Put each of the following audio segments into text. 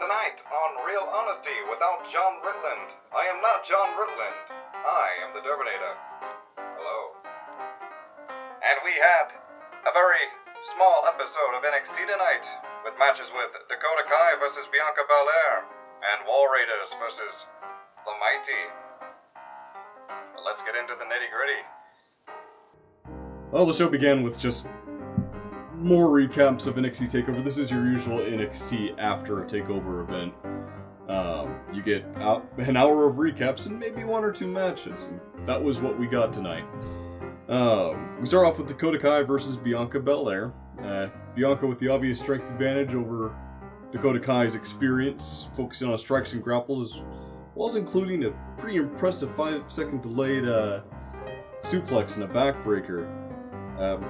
Tonight on Real Honesty without Jonn Ritland. I am not Jonn Ritland. I am the Terminator. Hello. And we had a very small episode of NXT tonight, with matches with Dakota Kai versus Bianca Belair, and War Raiders versus the Mighty. But let's get into the nitty-gritty. Well, the show began with just more recaps of NXT TakeOver. This is your usual NXT after a TakeOver event. You get an hour of recaps and maybe one or two matches, and that was what we got tonight. We start off with Dakota Kai versus Bianca Belair. Bianca with the obvious strength advantage over Dakota Kai's experience, focusing on strikes and grapples, as well as including a pretty impressive 5-second delayed suplex and a backbreaker.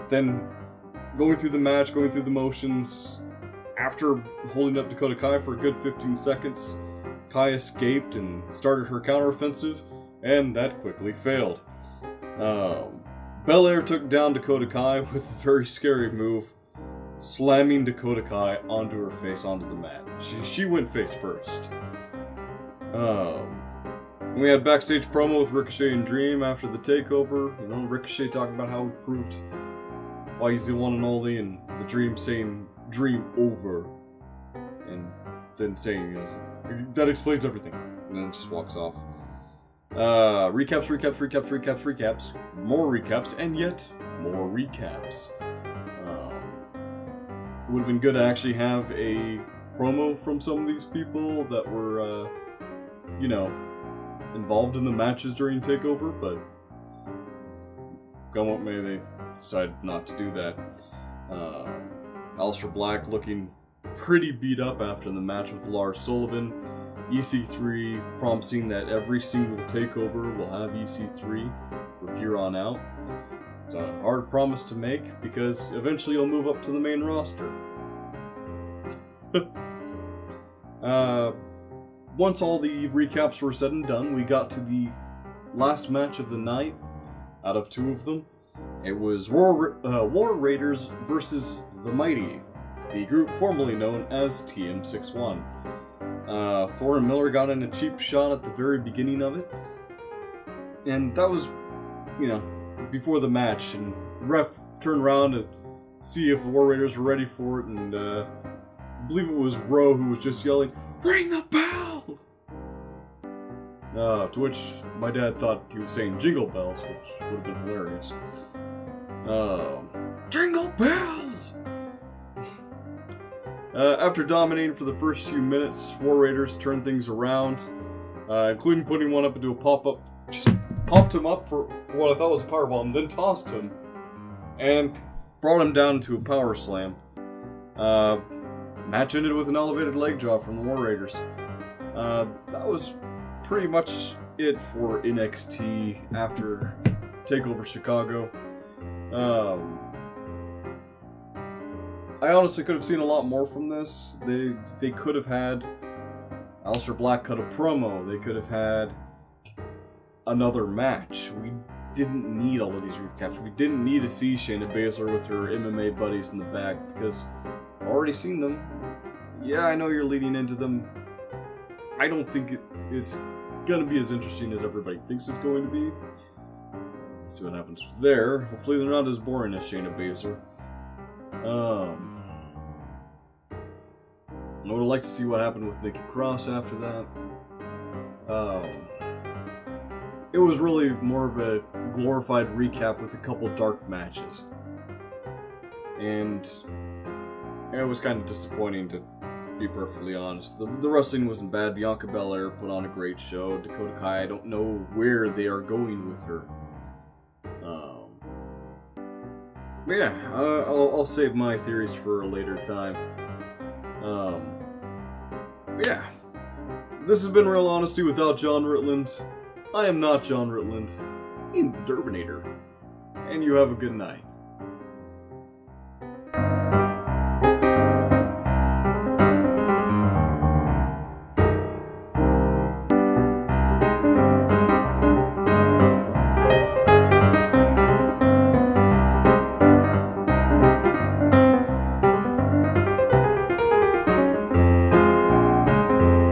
Then going through the match, going through the motions, after holding up Dakota Kai for a good 15 seconds, Kai escaped and started her counteroffensive, and that quickly failed. Belair took down Dakota Kai with a very scary move, slamming Dakota Kai onto her face onto the mat. She went face first. We had backstage promo with Ricochet and Dream after the takeover. You know, Ricochet talking about how he proved why he's the one and only, and the Dream saying "Dream over," and then saying that explains everything, and then just walks off. Recaps, more recaps, and yet more recaps. It would have been good to actually have a promo from some of these people that were, involved in the matches during TakeOver, but come what may, they decided not to do that. Aleister Black looking pretty beat up after the match with Lars Sullivan. EC3 promising that every single TakeOver will have EC3 from here on out. It's a hard promise to make because eventually he'll move up to the main roster. Once all the recaps were said and done, we got to the last match of the night, out of two of them. It was War Raiders versus the Mighty, the group formerly known as TM61. Thor and Miller got in a cheap shot at the very beginning of it, and that was, before the match, and ref turned around to see if the War Raiders were ready for it, and I believe it was Ro who was just yelling, "Ring the bell!" To which my dad thought he was saying jingle bells, which would have been hilarious. Jingle bells! After dominating for the first few minutes, War Raiders turned things around, including putting one up into a pop-up. Just popped him up for what I thought was a powerbomb, then tossed him, and brought him down to a power slam. Match ended with an elevated leg drop from the War Raiders. That was pretty much it for NXT after TakeOver Chicago. I honestly could have seen a lot more from this. They could have had Aleister Black cut a promo. They could have had another match. We didn't need all of these recaps. We didn't need to see Shayna Baszler with her MMA buddies in the back because I've already seen them. Yeah, I know you're leading into them. I don't think it's gonna be as interesting as everybody thinks it's going to be. See what happens there. Hopefully they're not as boring as Shayna Baszler. I would like to see what happened with Nikki Cross after that. It was really more of a glorified recap with a couple dark matches. And it was kind of disappointing, to be perfectly honest. The wrestling wasn't bad. Bianca Belair put on a great show. Dakota Kai, I don't know where they are going with her. But yeah, I'll save my theories for a later time. Yeah, this has been Real Honesty without Jonn Ritland. I am not Jonn Ritland. I'm the Terminator. And you have a good night.